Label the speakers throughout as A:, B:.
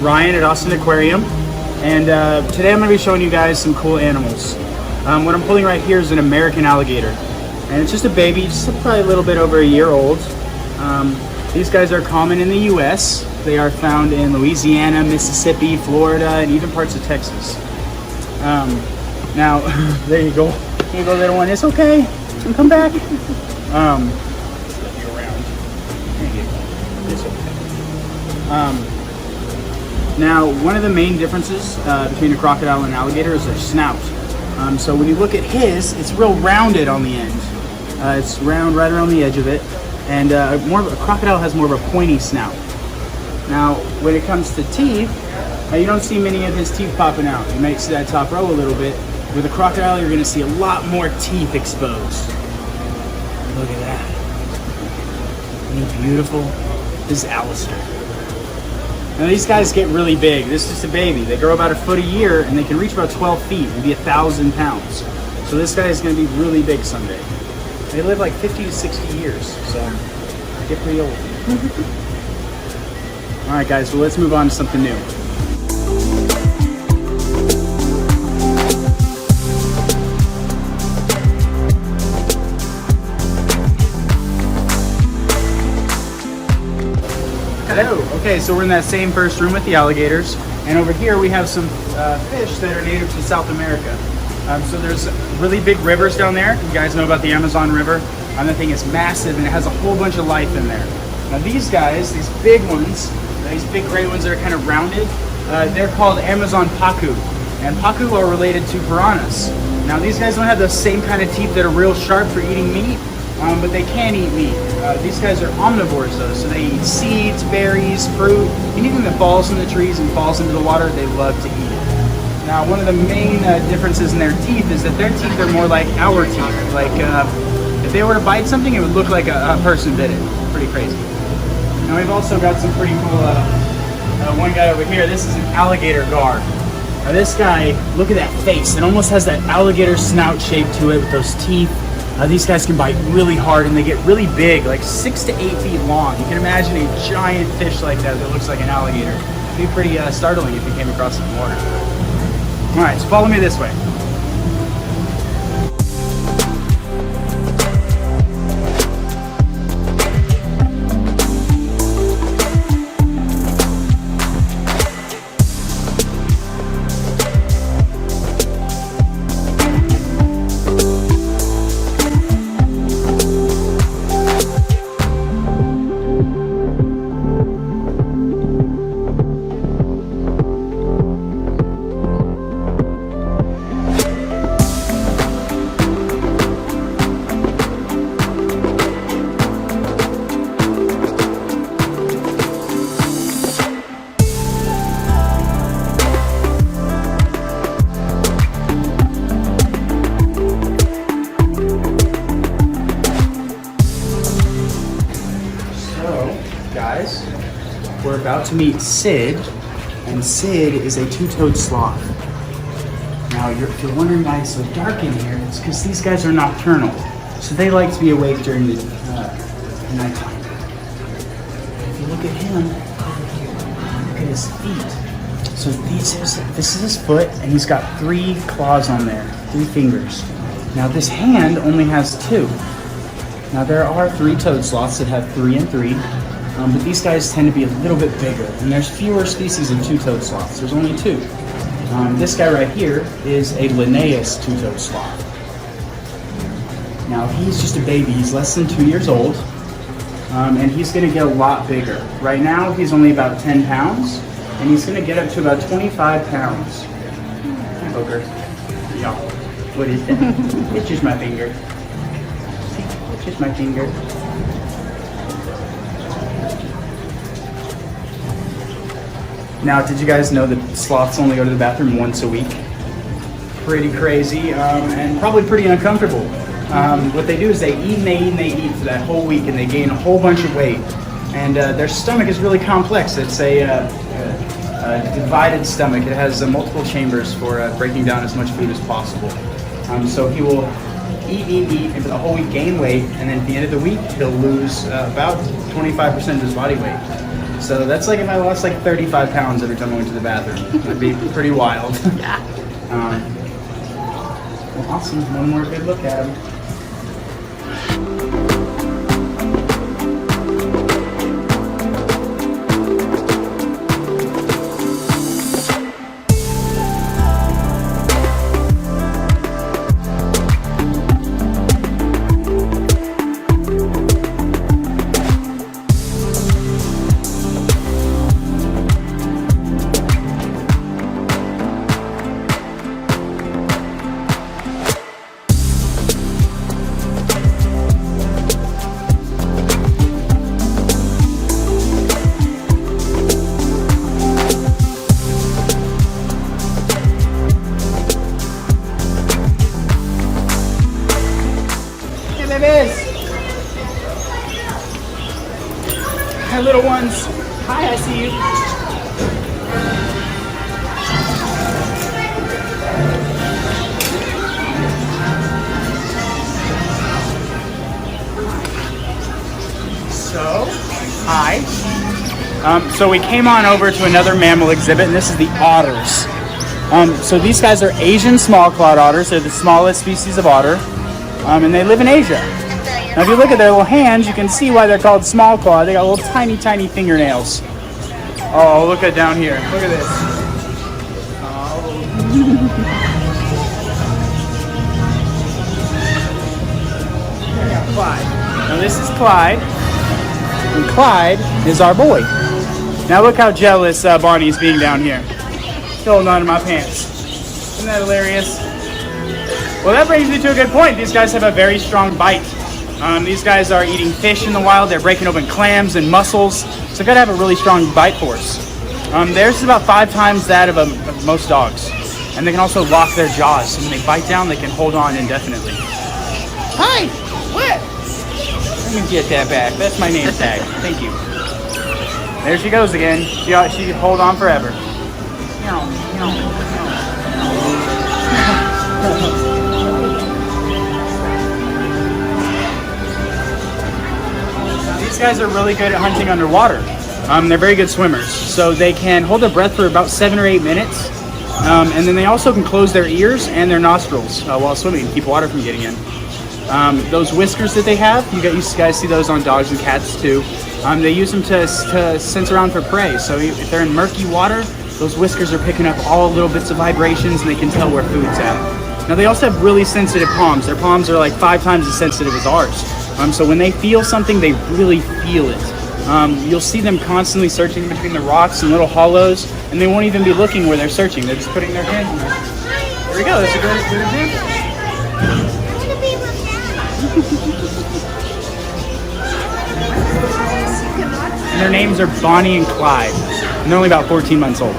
A: Ryan at Austin Aquarium, and today I'm going to be showing you guys some cool animals. What I'm pulling right here is an American alligator, and it's just a baby, just probably a little bit over a year old. These guys are common in the US. They are found in Louisiana, Mississippi, Florida, and even parts of Texas. Now, there you go. Here you go, little one. It's okay. You can come back. Now, one of the main differences between a crocodile and an alligator is their snout. So when you look at his, it's real rounded on the end. It's round right around the edge of it, and a crocodile has more of a pointy snout. Now, when it comes to teeth, you don't see many of his teeth popping out. You might see that top row a little bit. With a crocodile, you're going to see a lot more teeth exposed. Look at that. Isn't he beautiful? This is Alistair. Now these guys get really big. This is just a baby. They grow about a foot a year, and they can reach about 12 feet, maybe 1,000 pounds. So this guy is going to be really big someday. They live like 50 to 60 years, so they get pretty old. All right, guys, well, let's move on to something new. Hello. Okay, so we're in that same first room with the alligators, and over here we have some fish that are native to South America. So there's really big rivers down there. You guys know about the Amazon River. That thing is massive, and it has a whole bunch of life in there. Now these guys, these big ones, these big gray ones that are kind of rounded, they're called Amazon pacu, and pacu are related to piranhas. Now these guys don't have the same kind of teeth that are real sharp for eating meat, but they can eat meat. These guys are omnivores though, so they eat seeds, berries, fruit, anything that falls from the trees and falls into the water, they love to eat it. Now one of the main differences in their teeth is that their teeth are more like our teeth. Like if they were to bite something, it would look like a person bit it. Pretty crazy. Now we've also got some pretty cool, one guy over here, this is an alligator gar. Now this guy, look at that face, it almost has that alligator snout shape to it with those teeth. These guys can bite really hard, and they get really big, like 6 to 8 feet long. You can imagine a giant fish like that that looks like an alligator. It'd be pretty startling if you came across it in the water. All right, so follow me this way. Guys, we're about to meet Sid, and Sid is a two-toed sloth. Now, if you're wondering why it's so dark in here, it's because these guys are nocturnal, so they like to be awake during the nighttime. If you look at him, look at his feet. So this is his foot, and he's got 3 claws on there, 3 fingers. Now, this hand only has 2. Now, there are 3-toed sloths that have 3 and 3. But these guys tend to be a little bit bigger, and there's fewer species of two-toed sloths. There's only 2. This guy right here is a Linnaeus two-toed sloth. Now he's just a baby. He's less than 2 years old, and he's going to get a lot bigger. Right now he's only about 10 pounds, and he's going to get up to about 25 pounds. Hi, Booker. Yeah. What is that? It's just my finger. It's just my finger. Now, did you guys know that sloths only go to the bathroom once a week? Pretty crazy, and probably pretty uncomfortable. What they do is they eat and they eat and they eat for that whole week, and they gain a whole bunch of weight. And their stomach is really complex. It's a divided stomach. It has multiple chambers for breaking down as much food as possible. So he will eat, and for the whole week gain weight, and then at the end of the week, he'll lose about 25% of his body weight. So that's like if I lost like 35 pounds every time I went to the bathroom. That'd be pretty wild.
B: Yeah.
A: Well, awesome. One more good look at him. Hi, little ones. Hi, I see you. So, hi. So we came on over to another mammal exhibit, and this is the otters. So these guys are Asian small-clawed otters. They're the smallest species of otter, and they live in Asia. Now, if you look at their little hands, you can see why they're called small claw. They got little tiny, tiny fingernails. Oh, look at down here. Look at this. Oh. I got Clyde. Now, this is Clyde, and Clyde is our boy. Now, look how jealous Bonnie's being down here. She's holding on to my pants. Isn't that hilarious? Well, that brings me to a good point. These guys have a very strong bite. These guys are eating fish in the wild. They're breaking open clams and mussels. So they've got to have a really strong bite force. Theirs is about 5 times that of most dogs. And they can also lock their jaws. So when they bite down, they can hold on indefinitely. Hi! What? Let me get that back. That's my name tag. Thank you. There she goes again. She can hold on forever. These guys are really good at hunting underwater. They're very good swimmers, so they can hold their breath for about 7 or 8 minutes, and then they also can close their ears and their nostrils while swimming to keep water from getting in. Those whiskers that they have, you guys see those on dogs and cats too. They use them to sense around for prey, so if they're in murky water, those whiskers are picking up all little bits of vibrations and they can tell where food's at. Now they also have really sensitive palms. Their palms are like 5 times as sensitive as ours. So when they feel something, they really feel it. You'll see them constantly searching between the rocks and little hollows, and they won't even be looking where they're searching. They're just putting their hands in there. There we go. That's a good example. And their names are Bonnie and Clyde, and they're only about 14 months old.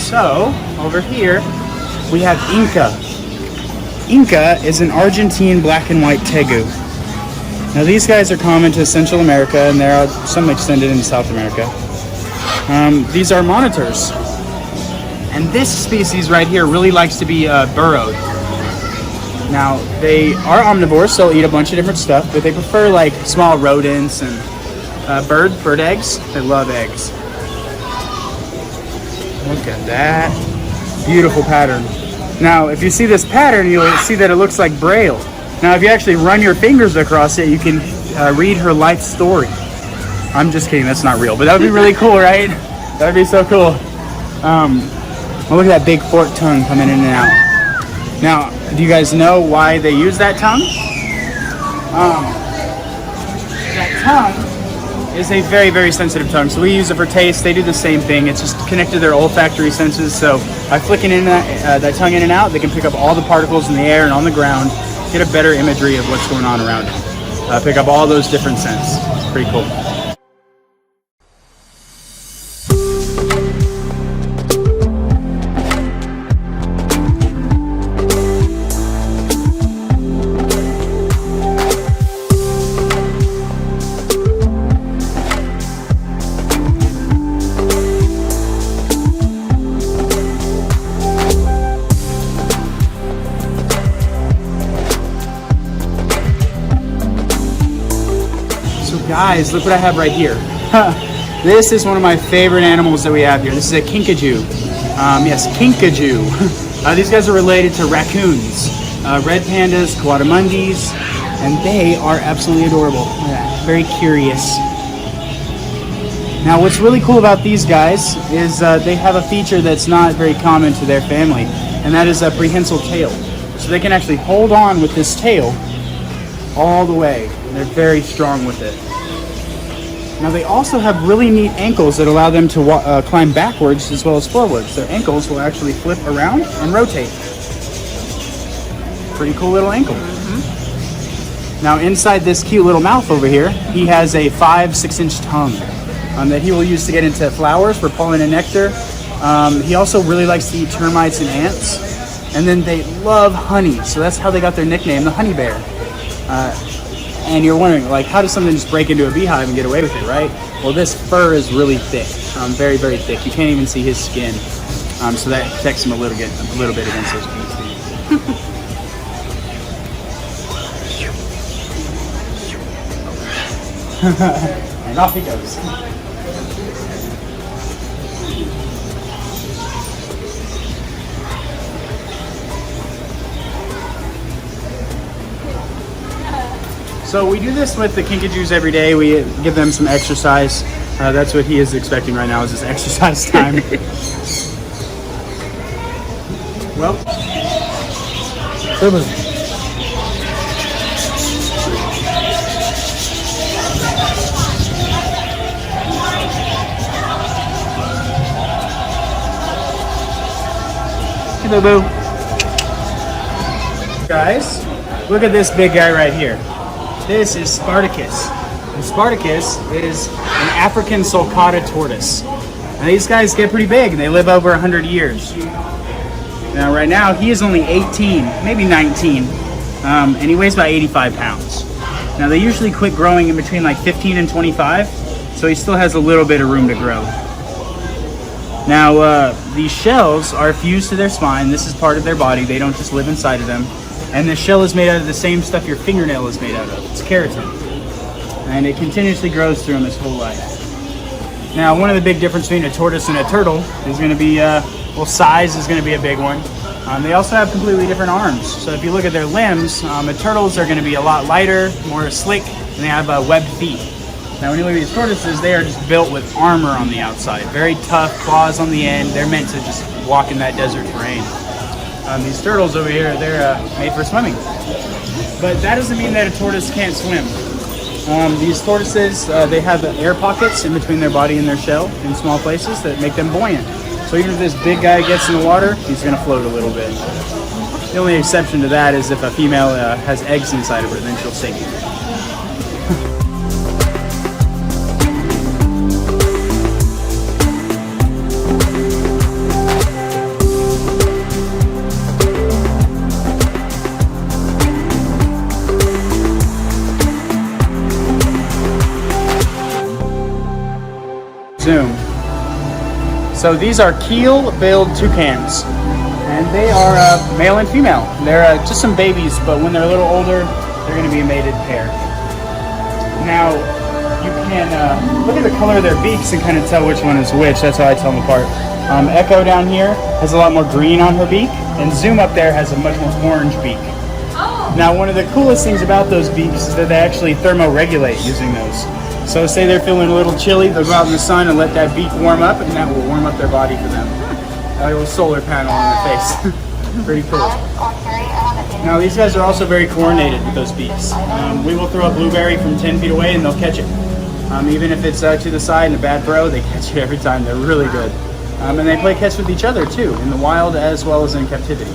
A: So, over here, we have Inca. Inca is an Argentine black and white tegu. Now these guys are common to Central America, and there are some extended into South America. These are monitors. And this species right here really likes to be burrowed. Now, they are omnivores, so they'll eat a bunch of different stuff, but they prefer like small rodents and bird eggs. They love eggs. Look at that. Beautiful pattern. Now, if you see this pattern, you'll see that it looks like Braille. Now, if you actually run your fingers across it, you can read her life story. I'm just kidding, that's not real, but that would be really cool, right? That would be so cool. Oh, look at that big forked tongue coming in and out. Now, do you guys know why they use that tongue? That tongue is a very, very sensitive tongue. So we use it for taste. They do the same thing. It's just connected to their olfactory senses. So by flicking in that tongue in and out, they can pick up all the particles in the air and on the ground, get a better imagery of what's going on around it. Pick up all those different scents. It's pretty cool. Guys, look what I have right here. This is one of my favorite animals that we have here. This is a kinkajou. Yes, kinkajou. These guys are related to raccoons, red pandas, coatimundis, and they are absolutely adorable. Very curious. Now, what's really cool about these guys is they have a feature that's not very common to their family, and that is a prehensile tail. So they can actually hold on with this tail all the way. They're very strong with it. Now they also have really neat ankles that allow them to climb backwards as well as forwards. Their ankles will actually flip around and rotate. Pretty cool little ankle. Now inside this cute little mouth over here, he has a 5-6-inch tongue that he will use to get into flowers for pollen and nectar. He also really likes to eat termites and ants. And then they love honey, so that's how they got their nickname, the honey bear. And you're wondering, like, how does something just break into a beehive and get away with it, right? Well, this fur is really thick, very, very thick. You can't even see his skin, so that protects him a little bit against those bees. And off he goes. So we do this with the kinkajous every day. We give them some exercise. That's what he is expecting right now, is his exercise time. Well, hey, boo. Guys, look at this big guy right here. This is Spartacus. And Spartacus is an African sulcata tortoise. Now these guys get pretty big and they live over 100 years. Now right now he is only 18, maybe 19, and he weighs about 85 pounds. Now they usually quit growing in between like 15 and 25, so he still has a little bit of room to grow. Now these shells are fused to their spine. This is part of their body. They don't just live inside of them. And the shell is made out of the same stuff your fingernail is made out of. It's keratin. And it continuously grows through them his whole life. Now, one of the big differences between a tortoise and a turtle is going to be, well, size is going to be a big one. They also have completely different arms. So if you look at their limbs, the turtles are going to be a lot lighter, more slick, and they have webbed feet. Now, when you look at these tortoises, they are just built with armor on the outside. Very tough, claws on the end. They're meant to just walk in that desert terrain. These turtles over here, they're made for swimming. But that doesn't mean that a tortoise can't swim. These tortoises, they have air pockets in between their body and their shell in small places that make them buoyant. So even if this big guy gets in the water, he's going to float a little bit. The only exception to that is if a female has eggs inside of her, then she'll sink. Zoom. So these are keel-billed toucans, and they are male and female. They're just some babies, but when they're a little older, they're going to be a mated pair. Now, you can look at the color of their beaks and kind of tell which one is which. That's how I tell them apart. Echo down here has a lot more green on her beak, and Zoom up there has a much more orange beak. Oh. Now, one of the coolest things about those beaks is that they actually thermoregulate using those. So say they're feeling a little chilly, they'll go out in the sun and let that beak warm up, and that will warm up their body for them. a little solar panel on their face. Pretty cool. Now these guys are also very coordinated with those beaks. We will throw a blueberry from 10 feet away and they'll catch it. Even if it's to the side and a bad throw, they catch it every time. They're really good. And they play catch with each other too, in the wild as well as in captivity.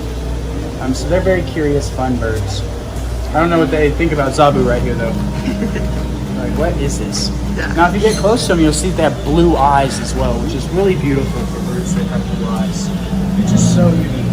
A: So they're very curious, fun birds. I don't know what they think about Zabu right here though. Like, what is this?
B: Yeah.
A: Now if you get close to them, you'll see they have blue eyes as well, which is really beautiful for birds that have blue eyes. It's just so unique.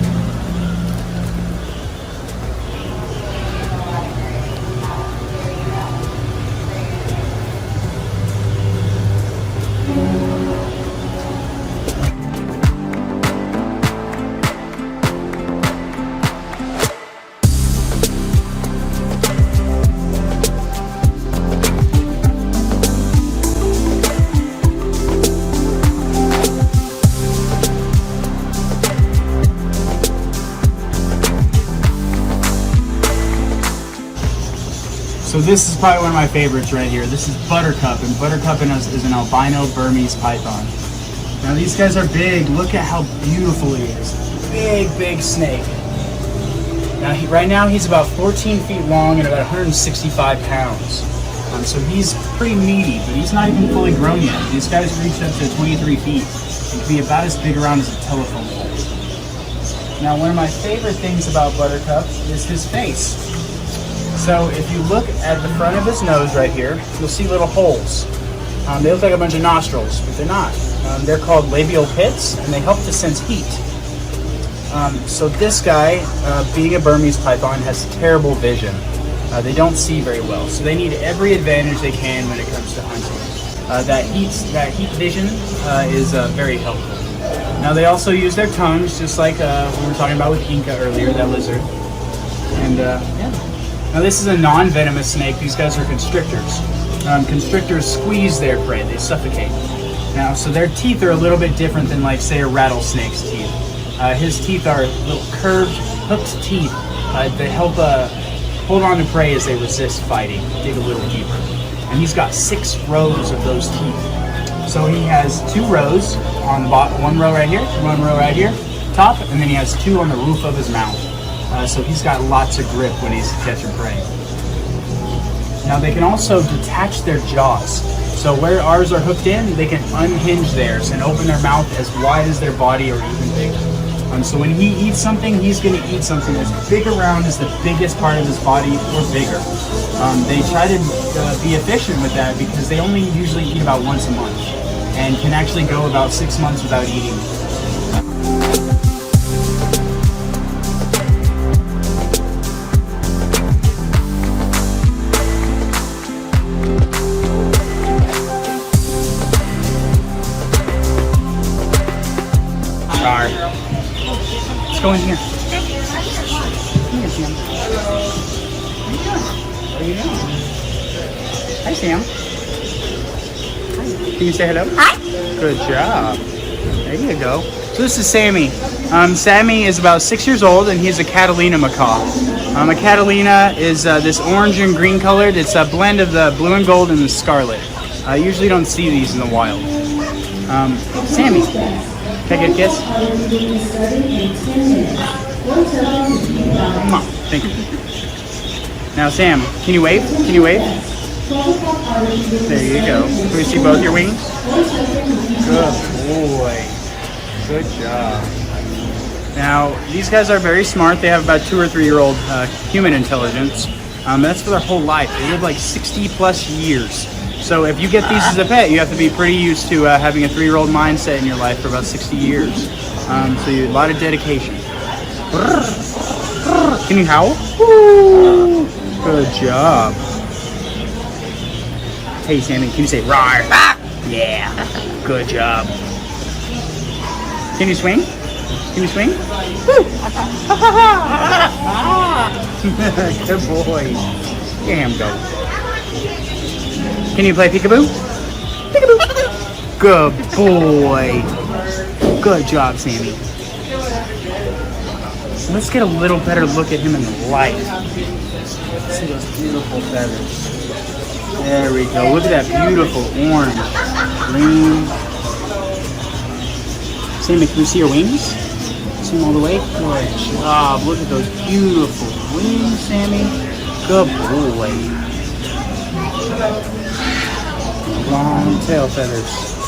A: So this is probably one of my favorites right here. This is Buttercup, and Buttercup is an albino Burmese python. Now these guys are big. Look at how beautiful he is. Big, big snake. Now right now he's about 14 feet long and about 165 pounds. So he's pretty meaty, but he's not even fully grown yet. These guys reach up to 23 feet and can be about as big around as a telephone pole. Now one of my favorite things about Buttercup is his face. So if you look at the front of his nose right here, you'll see little holes. They look like a bunch of nostrils, but they're not. They're called labial pits, and they help to sense heat. So this guy, being a Burmese python, has terrible vision. They don't see very well, so they need every advantage they can when it comes to hunting. That heat vision is very helpful. Now they also use their tongues, just like we were talking about with Inca earlier, that lizard. And yeah. Now this is a non-venomous snake. These guys are constrictors. Constrictors squeeze their prey, they suffocate. Now, so their teeth are a little bit different than, like, say, a rattlesnake's teeth. His teeth are little curved, hooked teeth that help hold on to prey as they resist fighting, dig a little deeper. And he's got 6 rows of those teeth. So he has 2 rows on the bottom, 1 row right here, 1 row right here, top, and then he has 2 on the roof of his mouth. So he's got lots of grip when he's catching prey. Now they can also detach their jaws. So where ours are hooked in, they can unhinge theirs and open their mouth as wide as their body or even bigger. So when he eats something, he's going to eat something as big around as the biggest part of his body or bigger. They try to be efficient with that because they only usually eat about once a month and can actually go about 6 months without eating. Let's go in here. Come here, Sam. What are you doing? Hi, Sam. Hi. Can you say hello? Hi. Good job. There you go. So this is Sammy. Sammy is about 6 years old, and he's a Catalina macaw. A Catalina is this orange and green colored. It's a blend of the blue and gold and the scarlet. Usually don't see these in the wild. Sammy. Can I get a kiss? Thank you. Now, Sam, can you wave? Can you wave? There you go. Can we see both your wings? Good boy. Good job. Now, these guys are very smart. They have about 2 or 3 year old human intelligence. That's for their whole life. They live like 60 plus years. So if you get these as a pet, you have to be pretty used to having a 3-year-old mindset in your life for about 60 years. So a lot of dedication. Can you howl? Woo! Good job. Hey Sammy, can you say rawr? Yeah. Good job. Can you swing? Can you swing? Woo! Good boy. Let him go. Can you play peekaboo? Peekaboo. Good boy. Good job, Sammy. Let's get a little better look at him in the light. See those beautiful feathers. There we go. Look at that beautiful orange, green. Sammy, can you see your wings? him all the way. Good job. Look at those beautiful wings, Sammy. Good boy. Long tail feathers.